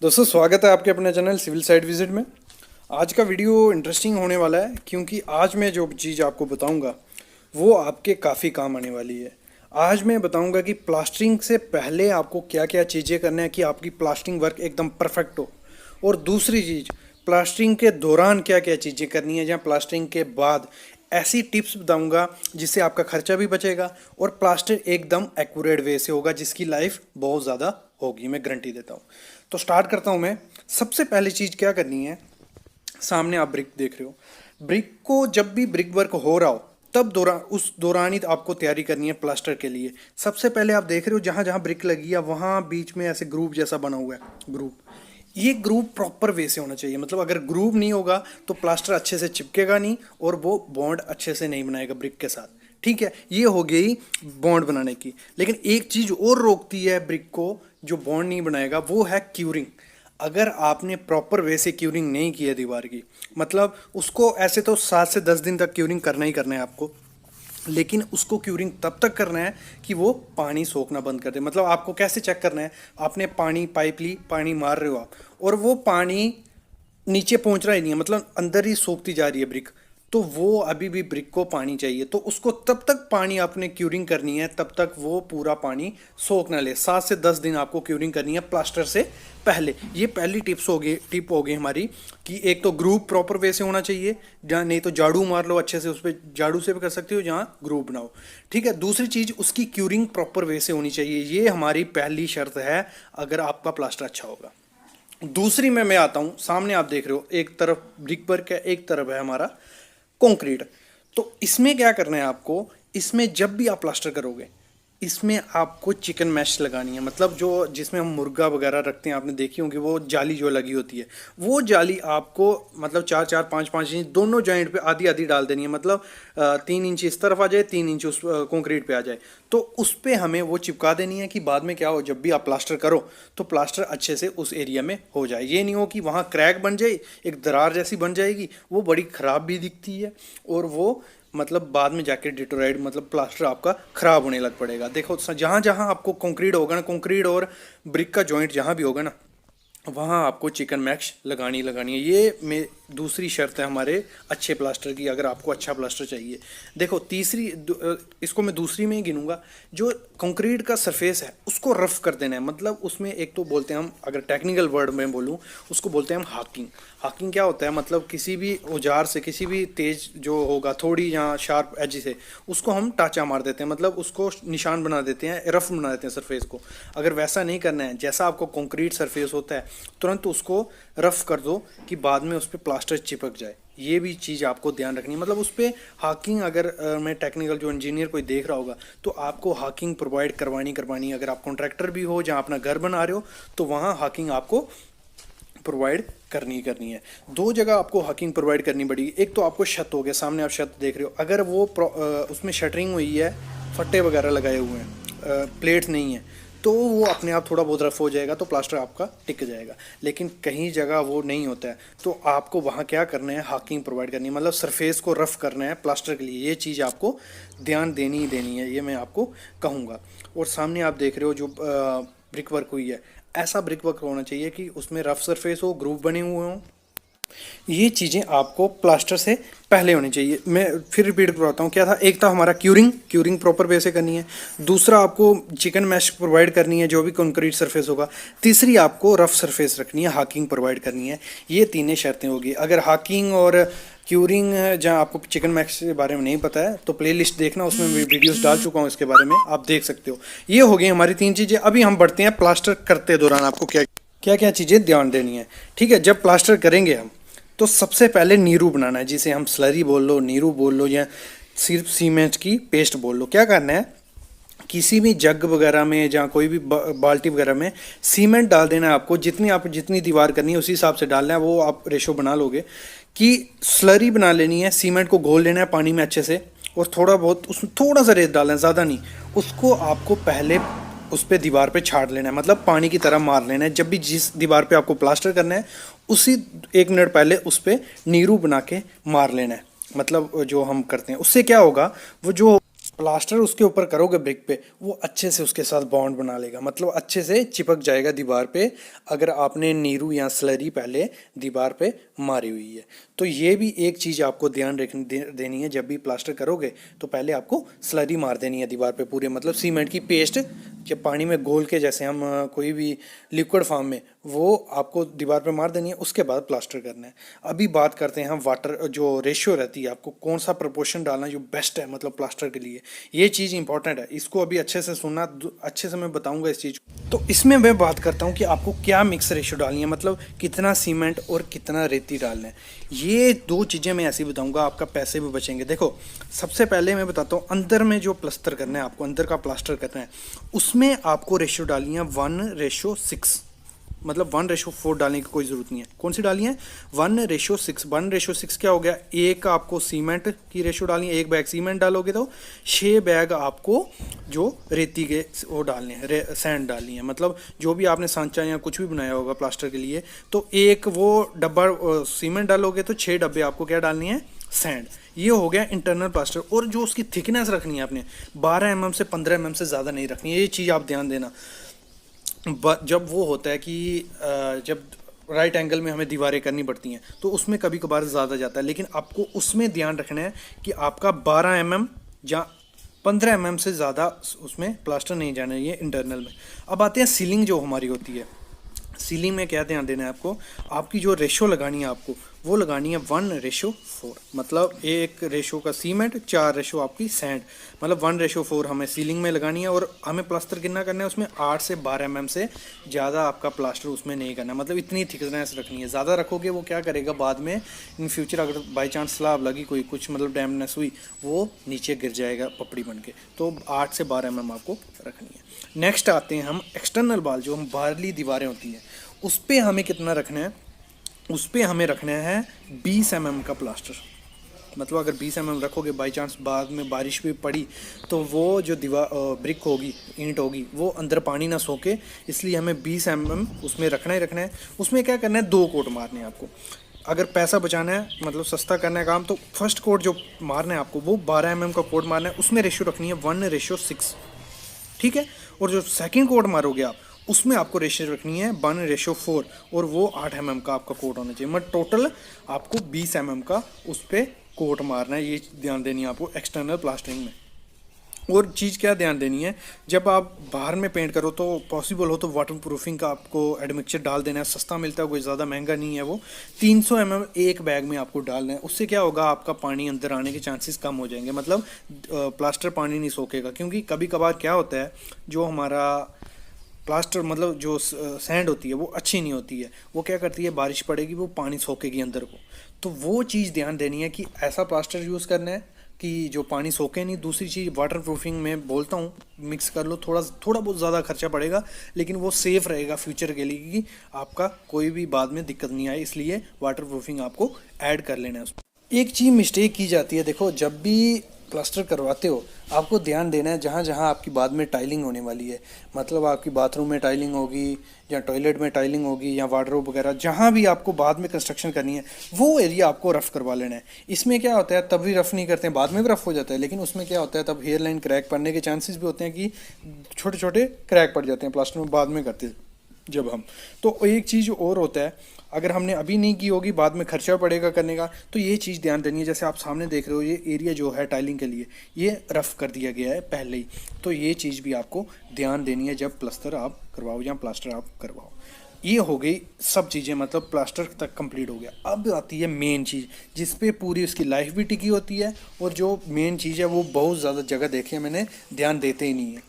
दोस्तों स्वागत है आपके अपने चैनल सिविल साइट विजिट में। आज का वीडियो इंटरेस्टिंग होने वाला है क्योंकि आज मैं जो चीज़ आपको बताऊंगा वो आपके काफ़ी काम आने वाली है। आज मैं बताऊंगा कि प्लास्टरिंग से पहले आपको क्या क्या चीज़ें करना है कि आपकी प्लास्टरिंग वर्क एकदम परफेक्ट हो, और दूसरी चीज़ प्लास्टरिंग के दौरान क्या क्या चीज़ें करनी है, जहाँ प्लास्टरिंग के बाद ऐसी टिप्स बताऊंगा जिससे आपका खर्चा भी बचेगा और प्लास्टर एकदम एक्यूरेट वे से होगा जिसकी लाइफ बहुत ज़्यादा होगी, मैं गारंटी देता हूँ। तो स्टार्ट करता हूँ मैं। सबसे पहली चीज़ क्या करनी है, सामने आप ब्रिक देख रहे हो। ब्रिक को जब भी ब्रिक वर्क हो रहा हो तब उस दौरान ही आपको तैयारी करनी है प्लास्टर के लिए। सबसे पहले आप देख रहे हो जहाँ जहाँ ब्रिक लगी है वहाँ बीच में ऐसे ग्रुप जैसा बना हुआ है। ग्रुप, ये ग्रुप प्रॉपर वे से होना चाहिए, मतलब अगर ग्रुप नहीं होगा तो प्लास्टर अच्छे से चिपकेगा नहीं और वो बॉन्ड अच्छे से नहीं बनाएगा ब्रिक के साथ। ठीक है, ये हो गई बॉन्ड बनाने की। लेकिन एक चीज़ और रोकती है ब्रिक को जो बॉन्ड नहीं बनाएगा, वो है क्यूरिंग। अगर आपने प्रॉपर वे से क्यूरिंग नहीं की है दीवार की, मतलब उसको ऐसे तो 7 से 10 दिन तक क्यूरिंग करना ही करना है आपको, लेकिन उसको क्यूरिंग तब तक करना है कि वो पानी सोखना बंद कर दे। मतलब आपको कैसे चेक करना है, आपने पानी पाइप ली, पानी मार रहे हो आप और वो पानी नीचे पहुंच रहा ही नहीं है, मतलब अंदर ही सोखती जा रही है ब्रिक, तो वो अभी भी ब्रिक को पानी चाहिए। तो उसको तब तक पानी आपने क्यूरिंग करनी है तब तक वो पूरा पानी सोख ना ले। 7 से 10 दिन आपको क्यूरिंग करनी है प्लास्टर से पहले। ये पहली टिप होगी हमारी कि एक तो ग्रुप प्रॉपर वे से होना चाहिए, जहाँ नहीं तो झाड़ू मार लो अच्छे से, उस पर झाड़ू से भी कर सकते हो जहाँ ग्रुप बनाओ। ठीक है, दूसरी चीज़ उसकी क्यूरिंग प्रॉपर वे से होनी चाहिए, ये हमारी पहली शर्त है अगर आपका प्लास्टर अच्छा होगा। दूसरी में मैं आता हूँ, सामने आप देख रहे हो एक तरफ ब्रिक वर्क है, एक तरफ है हमारा कंक्रीट। तो इसमें क्या करना है आपको, इसमें जब भी आप प्लास्टर करोगे इसमें आपको चिकन मैश लगानी है। मतलब जो जिसमें हम मुर्गा वगैरह रखते हैं, आपने देखी होंगी वो जाली जो लगी होती है, वो जाली आपको मतलब 4-4 5-5 इंच दोनों जॉइंट पे आधी आधी डाल देनी है। मतलब 3 इंच इस तरफ आ जाए, 3 इंच उस कंक्रीट पे आ जाए, तो उस पे हमें वो चिपका देनी है कि बाद में क्या हो, जब भी आप प्लास्टर करो तो प्लास्टर अच्छे से उस एरिया में हो जाए। ये नहीं हो कि वहाँ क्रैक बन जाए, एक दरार जैसी बन जाएगी, वो बड़ी ख़राब भी दिखती है और वो मतलब बाद में जाके डिटोराइड मतलब प्लास्टर आपका ख़राब होने लग पड़ेगा। देखो जहाँ जहाँ आपको कंक्रीट होगा ना, कंक्रीट और ब्रिक का जॉइंट जहाँ भी होगा ना, वहाँ आपको चिकन मैश लगानी लगानी है। ये में दूसरी शर्त है हमारे अच्छे प्लास्टर की, अगर आपको अच्छा प्लास्टर चाहिए। देखो इसको मैं दूसरी में ही गिनूंगा। जो कंक्रीट का सरफेस है उसको रफ कर देना है, मतलब उसमें एक तो बोलते हैं हम, अगर टेक्निकल वर्ड में बोलूँ उसको बोलते हैं हम हाकिंग। हाकिंग क्या होता है, मतलब किसी भी औजार से किसी भी तेज जो होगा थोड़ी यहाँ शार्प एज से उसको हम टाँचा मार देते हैं, मतलब उसको निशान बना देते हैं, रफ बना देते हैं सरफेस को। अगर वैसा नहीं करना है, जैसा आपको कंक्रीट सरफेस होता है तुरंत उसको रफ कर दो कि बाद में उस पर प्लास्टर चिपक जाए। ये भी चीज़ आपको ध्यान रखनी है। मतलब उस पर हाकिंग, अगर मैं टेक्निकल जो इंजीनियर कोई देख रहा होगा तो आपको हाकिंग प्रोवाइड करवानी। अगर आप कॉन्ट्रैक्टर भी हो जहाँ अपना घर बना रहे हो तो वहाँ हाकिंग आपको प्रोवाइड करनी है। दो जगह आपको हाकिंग प्रोवाइड करनी पड़ेगी। एक तो आपको छत हो गया, सामने आप छत देख रहे हो, अगर वो उसमें शटरिंग हुई है, फट्टे वगैरह लगाए हुए हैं, प्लेट्स नहीं है, तो वो अपने आप थोड़ा बहुत रफ हो जाएगा तो प्लास्टर आपका टिक जाएगा। लेकिन कहीं जगह वो नहीं होता है तो आपको वहाँ क्या करना है, हाकिंग प्रोवाइड करनी है, मतलब सरफेस को रफ करना है प्लास्टर के लिए। ये चीज़ आपको ध्यान देनी ही देनी है, ये मैं आपको कहूँगा। और सामने आप देख रहे हो जो ब्रिक वर्क हुई है, ऐसा ब्रिक वर्क होना चाहिए कि उसमें रफ सरफेस हो, ग्रूव बने हुए हों। ये चीज़ें आपको प्लास्टर से पहले होनी चाहिए। मैं फिर रिपीट करवाता हूँ, क्या था, एक था हमारा क्यूरिंग प्रॉपर वे से करनी है। दूसरा आपको चिकन मैश प्रोवाइड करनी है जो भी कंक्रीट सरफेस होगा। तीसरी आपको रफ सरफेस रखनी है, हाकिंग प्रोवाइड करनी है। ये तीनों शर्तें होगी। अगर हाकिंग और क्यूरिंग जहाँ आपको चिकन मैश के बारे में नहीं पता है तो प्लेलिस्ट देखना, उसमें मैं वीडियोस डाल चुका हूँ इसके बारे में, आप देख सकते हो। ये हो गई हमारी 3 चीज़ें। अभी हम बढ़ते हैं प्लास्टर करते दौरान आपको क्या क्या क्या चीज़ें ध्यान देनी है। ठीक है, जब प्लास्टर करेंगे हम तो सबसे पहले नीरू बनाना है, जिसे हम स्लरी बोल लो, नीरू बोल लो, या सिर्फ सीमेंट की पेस्ट बोल लो। क्या करना है, किसी भी जग वगैरह में या कोई भी बाल्टी वगैरह में सीमेंट डाल देना है आपको। जितनी दीवार करनी है उसी हिसाब से डालना है, वो आप रेशो बना लोगे। कि स्लरी बना लेनी है, सीमेंट को घोल लेना है पानी में अच्छे से, और थोड़ा बहुत उसमें थोड़ा सा रेत डालना है, ज़्यादा नहीं। उसको आपको पहले उस पर दीवार पे छाट लेना है, मतलब पानी की तरह मार लेना है। जब भी जिस दीवार पे आपको प्लास्टर करना है उसी 1 मिनट पहले उस पर नीरू बना के मार लेना है। मतलब जो हम करते हैं उससे क्या होगा, वो जो प्लास्टर उसके ऊपर करोगे ब्रिक पे, वो अच्छे से उसके साथ बॉन्ड बना लेगा, मतलब अच्छे से चिपक जाएगा दीवार पे, अगर आपने नीरू या स्लरी पहले दीवार पे मारी हुई है। तो ये भी एक चीज़ आपको ध्यान देनी है, जब भी प्लास्टर करोगे तो पहले आपको स्लरी मार देनी है दीवार पे पूरे, मतलब सीमेंट की पेस्ट जब पानी में घोल के, जैसे हम कोई भी लिक्विड फॉर्म में, वो आपको दीवार पे मार देनी है, उसके बाद प्लास्टर करना है। अभी बात करते हैं हम वाटर जो रेशियो रहती है, आपको कौन सा प्रोपोर्शन डालना जो बेस्ट है मतलब प्लास्टर के लिए, ये चीज़ इंपॉर्टेंट है। इसको अभी अच्छे से सुनना, अच्छे से मैं बताऊंगा इस चीज़ को। तो इसमें मैं बात करता हूँ कि आपको क्या मिक्स रेशियो डालनी है, मतलब कितना सीमेंट और कितना रेती डालना है। ये दो चीज़ें मैं ऐसे ही बताऊंगा, आपका पैसे भी बचेंगे। देखो, सबसे पहले मैं बताता हूँ अंदर में जो प्लास्टर करना है, आपको अंदर का प्लास्टर करना है, उसमें आपको रेशियो डालनी है 1:6, मतलब 1:4 डालने की कोई ज़रूरत नहीं है। कौन सी डालनी है? 1:6। 1:6 क्या हो गया? एक आपको सीमेंट की रेशियो डालनी है, एक बैग सीमेंट डालोगे तो 6 बैग आपको जो रेती के वो डालने हैं, सैंड डालनी है। मतलब जो भी आपने सांचा या कुछ भी बनाया होगा प्लास्टर के लिए, तो एक वो डब्बा सीमेंट डालोगे तो 6 डब्बे आपको क्या डालनी है? सैंड। ये हो गया इंटरनल प्लास्टर। और जो उसकी थिकनेस रखनी है आपने 12 mm से 15 mm से ज़्यादा नहीं रखनी है, ये चीज़ आप ध्यान देना। जब वो होता है कि जब राइट एंगल में हमें दीवारें करनी पड़ती हैं तो उसमें कभी कभार ज़्यादा जाता है, लेकिन आपको उसमें ध्यान रखना है कि आपका 12 mm या 15 mm से ज़्यादा उसमें प्लास्टर नहीं जाना चाहिए इंटरनल में। अब आते हैं सीलिंग जो हमारी होती है। सीलिंग में क्या ध्यान देना है आपको? आपकी जो रेशो लगानी है आपको, वो लगानी है 1:4, मतलब एक रेशो का सीमेंट, 4 रेशो आपकी सैंड, मतलब 1:4 हमें सीलिंग में लगानी है। और हमें प्लास्टर कितना करना है उसमें? 8 से 12 mm से ज़्यादा आपका प्लास्टर उसमें नहीं करना है, मतलब इतनी थिकनेस रखनी है। ज़्यादा रखोगे वो क्या करेगा, बाद में इन फ्यूचर अगर बाई चांस स्लैब लगी कोई, कुछ मतलब डैमेज हुई, वो नीचे गिर जाएगा पपड़ी बन के। तो 8 से 12 mm आपको रखनी है। नेक्स्ट आते हैं हम एक्सटर्नल वाल, जो हम बाहरली दीवारें होती हैं, उस पर हमें कितना रखना है? उस पर हमें रखना है 20 mm का प्लास्टर। मतलब अगर 20 mm रखोगे, बाई चांस बाद में बारिश भी पड़ी तो वो जो दीवार ब्रिक होगी, ईंट होगी, वो अंदर पानी ना सोके, इसलिए हमें 20 mm उसमें रखना ही रखना है। उसमें क्या करना है? 2 कोट मारने हैं आपको। अगर पैसा बचाना है, मतलब सस्ता करना है काम, तो फर्स्ट कोट जो मारना है आपको वो 12 mm का कोट मारना है, उसमें रेशियो रखनी है 1:6, ठीक है। और जो सेकंड कोट मारोगे आप, उसमें आपको रेशियो रखनी है 1:4, और वो 8 mm का आपका कोट होना चाहिए। मतलब टोटल आपको 20 mm का उस पर कोट मारना है। ये ध्यान देनी है आपको एक्सटर्नल प्लास्टरिंग में। और चीज़ क्या ध्यान देनी है, जब आप बाहर में पेंट करो तो पॉसिबल हो तो वाटर प्रूफिंग का आपको एडमिक्सचर डाल देना है। सस्ता मिलता है, कोई ज़्यादा महंगा नहीं है वो। 300 mm एक बैग में आपको डालना है। उससे क्या होगा, आपका पानी अंदर आने के चांसेस कम हो जाएंगे, मतलब प्लास्टर पानी नहीं सोखेगा। क्योंकि कभी कभार क्या होता है, जो हमारा प्लास्टर मतलब जो सैंड होती है वो अच्छी नहीं होती है, वो क्या करती है, बारिश पड़ेगी वो पानी सोखेगी अंदर को। तो वो चीज़ ध्यान देनी है कि ऐसा प्लास्टर यूज़ करना है कि जो पानी सोखे नहीं। दूसरी चीज़ वाटर प्रूफिंग में बोलता हूँ, मिक्स कर लो, थोड़ा बहुत ज़्यादा खर्चा पड़ेगा, लेकिन वो सेफ़ रहेगा फ्यूचर के लिए कि आपका कोई भी बाद में दिक्कत नहीं आए, इसलिए वाटर प्रूफिंग आपको ऐड कर लेना है उसमें। एक चीज़ मिस्टेक की जाती है, देखो जब भी प्लास्टर करवाते हो आपको ध्यान देना है जहाँ जहाँ आपकी बाद में टाइलिंग होने वाली है, मतलब आपकी बाथरूम में टाइलिंग होगी या टॉयलेट में टाइलिंग होगी या वार्डरोब वगैरह, जहाँ भी आपको बाद में कंस्ट्रक्शन करनी है वो एरिया आपको रफ़ करवा लेना है। इसमें क्या होता है, तब भी रफ़ नहीं करते हैं, बाद में भी रफ़ हो जाता है, लेकिन उसमें क्या होता है, तब हेयर लाइन क्रैक पड़ने के चांसेस भी होते हैं कि छोटे छोटे क्रैक पड़ जाते हैं प्लास्टर में, बाद में करते जब हम। तो एक चीज़ और होता है, अगर हमने अभी नहीं की होगी, बाद में खर्चा पड़ेगा करने का, तो ये चीज़ ध्यान देनी है। जैसे आप सामने देख रहे हो, ये एरिया जो है टाइलिंग के लिए ये रफ़ कर दिया गया है पहले ही, तो ये चीज़ भी आपको ध्यान देनी है जब प्लास्टर आप करवाओ या प्लास्टर आप करवाओ। ये हो गई सब चीज़ें, मतलब प्लास्टर तक कंप्लीट हो गया। अब आती है मेन चीज़ जिस पे पूरी उसकी लाइफ भी टिकी होती है, और जो मेन चीज़ है वो बहुत ज़्यादा जगह देखी है मैंने, ध्यान देते ही नहीं है,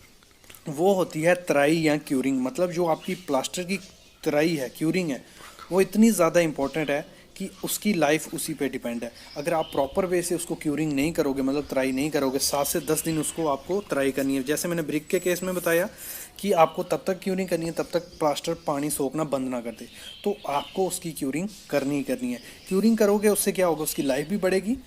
वो होती है तराई या क्यूरिंग। मतलब जो आपकी प्लास्टर की तराई है, क्यूरिंग है, वो इतनी ज़्यादा इंपॉर्टेंट है कि उसकी लाइफ उसी पे डिपेंड है। अगर आप प्रॉपर वे से उसको क्यूरिंग नहीं करोगे, मतलब तराई नहीं करोगे, 7 से 10 दिन उसको आपको तराई करनी है। जैसे मैंने ब्रिक के केस में बताया कि आपको तब तक क्यूरिंग करनी है तब तक प्लास्टर पानी सोखना बंद ना कर दे, तो आपको उसकी क्यूरिंग करनी ही करनी है। क्यूरिंग करोगे उससे क्या होगा, उसकी लाइफ भी बढ़ेगी,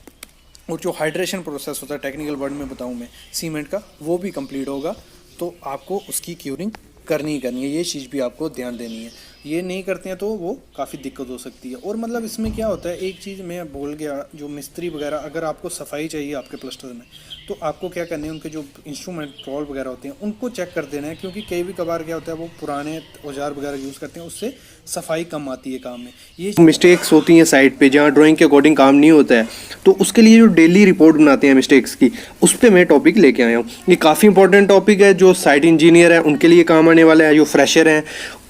और जो हाइड्रेशन प्रोसेस होता है, टेक्निकल वर्ड में बताऊँ मैं, सीमेंट का, वो भी कंप्लीट होगा। तो आपको उसकी क्यूरिंग करनी ही करनी है, ये चीज़ भी आपको ध्यान देनी है। ये नहीं करते हैं तो वो काफ़ी दिक्कत हो सकती है। और मतलब इसमें क्या होता है, एक चीज़ मैं भूल गया, जो मिस्त्री वगैरह अगर आपको सफाई चाहिए आपके प्लास्टर में, तो आपको क्या करना है, उनके जो इंस्ट्रूमेंट रोल वगैरह होते हैं उनको चेक कर देना है, क्योंकि कई भी कभार क्या होता है वो पुराने औजार वगैरह यूज़ करते हैं, उससे सफाई कम आती है काम में। ये मिस्टेक्स होती हैं साइट पे जहाँ ड्राइंग के अकॉर्डिंग काम नहीं होता है, तो उसके लिए जो डेली रिपोर्ट बनाते हैं मिस्टेक्स की, उस पर मैं टॉपिक लेके आया हूँ। ये काफ़ी इंपॉर्टेंट टॉपिक है, जो साइट इंजीनियर है उनके लिए काम आने वाला है, जो फ्रेशर हैं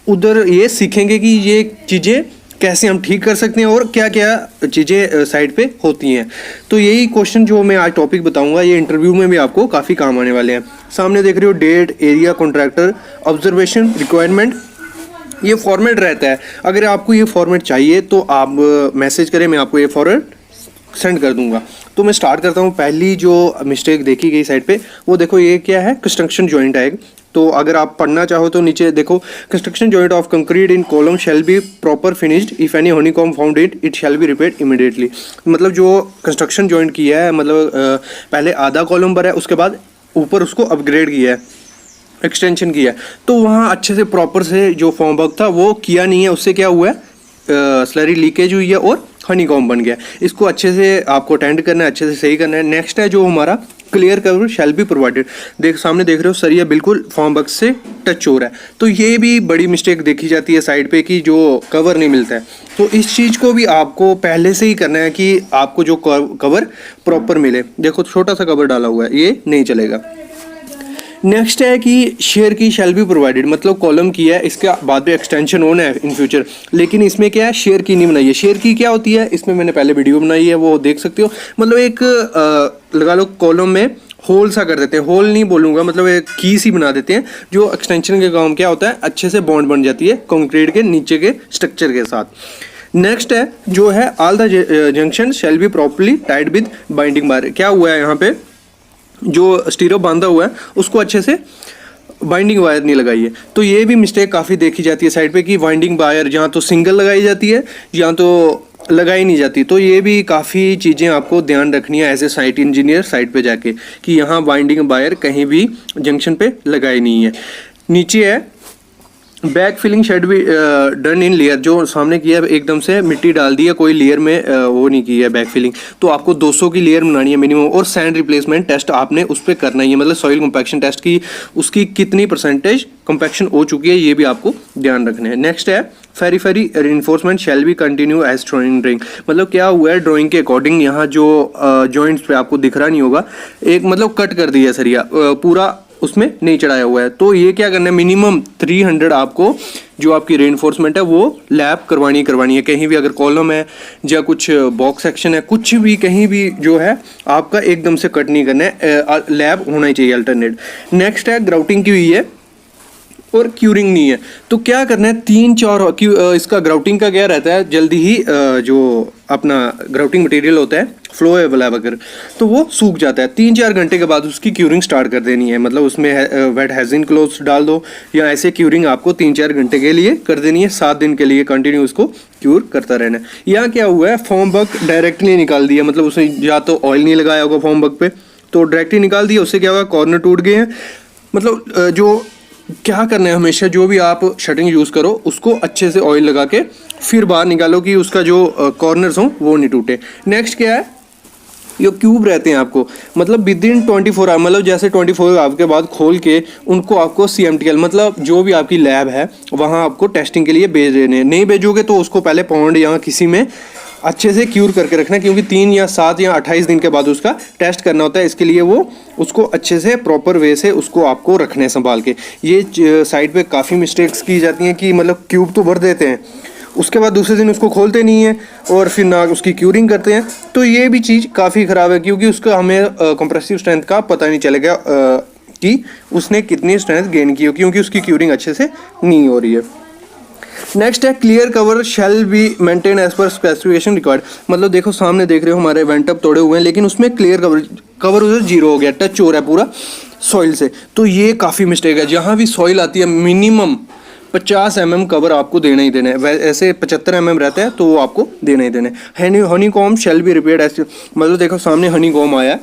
उधर ये सीखेंगे कि ये चीज़ें कैसे हम ठीक कर सकते हैं और क्या क्या चीज़ें साइट पे होती हैं। तो यही क्वेश्चन जो मैं आज टॉपिक बताऊंगा, ये इंटरव्यू में भी आपको काफ़ी काम आने वाले हैं। सामने देख रहे हो date, area, contractor, observation, requirement, ये फॉर्मेट रहता है। अगर आपको ये फॉर्मेट चाहिए तो आप मैसेज करें, मैं आपको ये फॉर्मेट सेंड कर दूंगा। तो मैं स्टार्ट करता हूँ। पहली जो मिस्टेक देखी गई साइट पे, वो देखो ये क्या है, कंस्ट्रक्शन जॉइंट है। तो अगर आप पढ़ना चाहो तो नीचे देखो, construction joint of concrete in column shall be proper finished, if any honeycomb found it shall be repaired immediately. मतलब जो कंस्ट्रक्शन जॉइंट किया है, मतलब पहले आधा कॉलम पर है, उसके बाद ऊपर उसको अपग्रेड किया है, एक्सटेंशन किया है, तो वहाँ अच्छे से प्रॉपर से जो फॉर्म वर्क था वो किया नहीं है। उससे क्या हुआ है, स्लरी लीकेज हुई है और हनीकॉम्ब बन गया। इसको अच्छे से आपको अटेंड करना है, अच्छे से सही करना है। नेक्स्ट है जो हमारा clear cover shall be provided. सामने देख रहे हो सरिया बिल्कुल फॉर्म वर्क से टच हो रहा है, तो ये भी बड़ी मिस्टेक देखी जाती है साइड पे कि जो कवर नहीं मिलता है। तो इस चीज़ को भी आपको पहले से ही करना है कि आपको जो कवर प्रॉपर मिले। देखो छोटा सा कवर डाला हुआ है, ये नहीं चलेगा। नेक्स्ट है कि शेयर की शैल बी प्रोवाइडेड, मतलब कॉलम की है, इसके बाद में एक्सटेंशन होना है इन फ्यूचर, लेकिन इसमें क्या है, शेयर की नहीं बनाई है। शेयर की क्या होती है, इसमें मैंने पहले वीडियो बनाई है, वो देख सकते हो। मतलब एक लगा लो कॉलम में होल सा कर देते हैं, होल नहीं बोलूँगा, मतलब एक की सी बना देते हैं, जो एक्सटेंशन के काम क्या होता है, अच्छे से बॉन्ड बन जाती है कंक्रीट के नीचे के स्ट्रक्चर के साथ। नेक्स्ट है जो है all the junction shall be properly tied with binding bar. क्या हुआ है यहाँ पे, जो स्टीरो बांधा हुआ है उसको अच्छे से बाइंडिंग वायर नहीं लगाई है। तो ये भी मिस्टेक काफ़ी देखी जाती है साइड पे कि बाइंडिंग वायर जहाँ तो सिंगल लगाई जाती है, जहाँ तो लगाई नहीं जाती। तो ये भी काफ़ी चीज़ें आपको ध्यान रखनी है as a site engineer site पे जाके, कि यहाँ बाइंडिंग वायर कहीं भी जंक्शन पे लगाई नहीं है। नीचे है बैक फिलिंग शेड भी डन इन लेयर, जो सामने किया है एकदम से मिट्टी डाल दी है, कोई लेयर में वो नहीं की है बैक फिलिंग। तो आपको 200 की लेयर बनानी है मिनिमम, और सैंड रिप्लेसमेंट टेस्ट आपने उस पर करना ही है, मतलब सॉइल कंपैक्शन टेस्ट की उसकी कितनी परसेंटेज कंपैक्शन हो चुकी है, ये भी आपको ध्यान रखना है। नेक्स्ट है फेरी फेरी reinforcement shall be continue as drawing. मतलब क्या हुआ है, ड्राइंग के अकॉर्डिंग यहाँ जो जॉइंट्स पे आपको दिख रहा नहीं होगा, एक मतलब कट कर दिया सरिया, पूरा उसमें नहीं चढ़ाया हुआ है। तो ये क्या करना है, मिनिमम 300 आपको जो आपकी रेनफोर्समेंट है वो लैब करवानी है। कहीं भी अगर कॉलम है या कुछ बॉक्स सेक्शन है, कुछ भी कहीं भी जो है आपका एकदम से कट नहीं करना है, लैब होना ही चाहिए अल्टरनेट। नेक्स्ट है ग्राउटिंग की हुई है और क्यूरिंग नहीं है। तो क्या करना है, 3-4 इसका ग्राउटिंग का क्या रहता है, जल्दी ही जो अपना ग्राउटिंग मटेरियल होता है फ्लोएबल है अगर, तो वो सूख जाता है। 3-4 घंटे के बाद उसकी क्यूरिंग स्टार्ट कर देनी है, मतलब उसमें वेट हेजिन क्लोथ्स डाल दो, या ऐसे क्यूरिंग आपको 3-4 घंटे के लिए कर देनी है, 7 दिन के लिए कंटिन्यू उसको क्यूर करता रहना है। यहाँ क्या हुआ है, फॉर्म वर्क डायरेक्टली निकाल दिया, मतलब उसने या तो ऑयल नहीं लगाया होगा फॉर्म वर्क पे, तो डायरेक्टली निकाल दिया। उससे क्या होगा, कॉर्नर टूट गए हैं। मतलब जो क्या करना है, हमेशा जो भी आप शटरिंग यूज़ करो उसको अच्छे से ऑयल लगा के फिर बाहर निकालो कि उसका जो कॉर्नर्स हों वो नहीं टूटे। नेक्स्ट क्या है, ये क्यूब रहते हैं आपको, मतलब विद इन 24 आवर, मतलब जैसे 24 आवर के बाद खोल के उनको आपको CMTL, मतलब जो भी आपकी लैब है वहाँ आपको टेस्टिंग के लिए भेज देने हैं। नहीं भेजोगे तो उसको पहले पॉन्ड या किसी में अच्छे से क्यूर करके रखना, क्योंकि 3 या 7 या 28 दिन के बाद उसका टेस्ट करना होता है। इसके लिए वो उसको अच्छे से प्रॉपर वे से उसको आपको रखने हैं संभाल के। ये साइड पे काफ़ी मिस्टेक्स की जाती हैं कि मतलब क्यूब तो भर देते हैं, उसके बाद दूसरे दिन उसको खोलते नहीं हैं और फिर ना उसकी क्यूरिंग करते हैं। तो ये भी चीज़ काफ़ी ख़राब है, क्योंकि उसका हमें कंप्रेसिव स्ट्रेंथ का पता नहीं चलेगा कि उसने कितनी स्ट्रेंथ गेन की हो, क्योंकि उसकी क्यूरिंग अच्छे से नहीं हो रही है। नेक्स्ट है clear cover shall be maintain as per specification required. मतलब देखो सामने देख रहे हो हमारे वेंट अप तोड़े हुए हैं, लेकिन उसमें क्लियर कवर उधर 0 हो गया, टच हो रहा है पूरा सॉइल से। तो ये काफ़ी मिस्टेक है। जहाँ भी सॉइल आती है मिनिमम 50 mm कवर आपको देना ही देना है। ऐसे 75 mm रहता है तो वो आपको देना ही देना है। Honey com shall be repaired ऐसे, मतलब देखो सामने हनी कॉम आया है,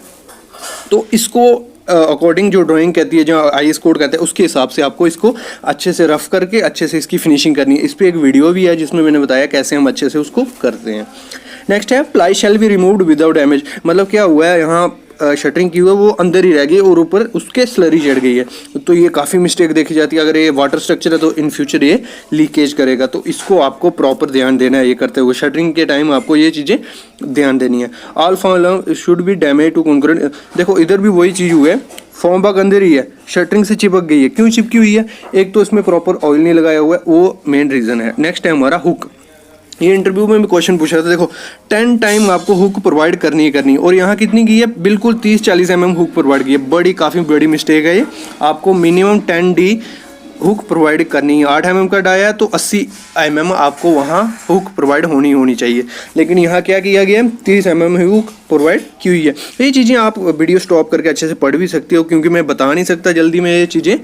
तो इसको अकॉर्डिंग जो ड्राइंग कहती है, जो IS कोड कहता है, उसके हिसाब से आपको इसको अच्छे से रफ करके अच्छे से इसकी फिनिशिंग करनी है। इस पर एक वीडियो भी है जिसमें मैंने बताया कैसे हम अच्छे से उसको करते हैं। नेक्स्ट है ply shall be removed without damage. मतलब क्या हुआ है, यहाँ शटरिंग की हुई है वो अंदर ही रह गई और ऊपर उसके स्लरी चढ़ गई है। तो ये काफ़ी मिस्टेक देखी जाती है। अगर ये वाटर स्ट्रक्चर है तो इन फ्यूचर ये लीकेज करेगा, तो इसको आपको प्रॉपर ध्यान देना है। ये करते हुए शटरिंग के टाइम आपको ये चीज़ें ध्यान देनी है। All form should be damage to concrete. देखो इधर भी वही चीज़ हुई है, फॉर्म बाग अंदर ही है, शटरिंग से चिपक गई है। क्यों चिपकी हुई है? एक तो इसमें प्रॉपर ऑयल नहीं लगाया हुआ है, वो मेन रीज़न है। नेक्स्ट है हमारा हुक। ये इंटरव्यू में भी क्वेश्चन पूछा था। देखो 10 टाइम आपको हुक प्रोवाइड करनी है और यहाँ कितनी की है? बिल्कुल 30-40 mm हुक प्रोवाइड की है। काफ़ी बड़ी मिस्टेक है ये। आपको मिनिमम 10D हुक प्रोवाइड करनी है। 8 mm का डाया तो 80 mm आपको वहाँ हुक प्रोवाइड होनी चाहिए, लेकिन यहाँ क्या किया गया है? 30 mm हुक प्रोवाइड की हुई है। ये चीज़ें आप वीडियो स्टॉप करके अच्छे से पढ़ भी सकते हो, क्योंकि मैं बता नहीं सकता जल्दी में ये चीज़ें।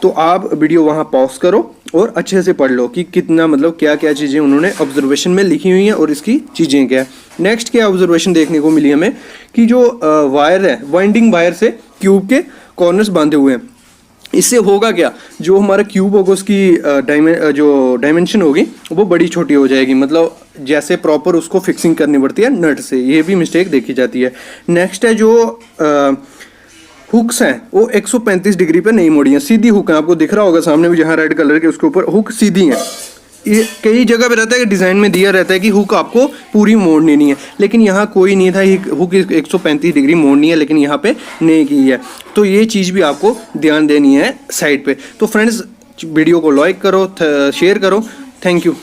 तो आप वीडियो वहाँ पॉज करो और अच्छे से पढ़ लो कि कितना, मतलब क्या क्या चीज़ें उन्होंने ऑब्जर्वेशन में लिखी हुई हैं और इसकी चीज़ें क्या है। नेक्स्ट क्या ऑब्जर्वेशन देखने को मिली हमें कि जो वायर है, वाइंडिंग वायर से क्यूब के कॉर्नर्स बांधे हुए हैं। इससे होगा क्या? जो हमारा क्यूब होगा उसकी जो डायमेंशन होगी वो बड़ी छोटी हो जाएगी। मतलब जैसे प्रॉपर उसको फिक्सिंग करनी पड़ती है नट से, ये भी मिस्टेक देखी जाती है। नेक्स्ट है जो हुक्स हैं वो 135 डिग्री पे नहीं मोड़ी हैं, सीधी हुक है। आपको दिख रहा होगा सामने भी, जहाँ रेड कलर के उसके ऊपर हुक सीधी है। ये कई जगह पे रहता है कि डिज़ाइन में दिया रहता है कि हुक आपको पूरी मोड़नी नहीं है, लेकिन यहाँ कोई नहीं था। हुक 135 डिग्री मोड़नी है, लेकिन यहाँ पे नहीं की है। तो ये चीज़ भी आपको ध्यान देनी है साइड पे। तो फ्रेंड्स वीडियो को लाइक करो, शेयर करो। Thank you.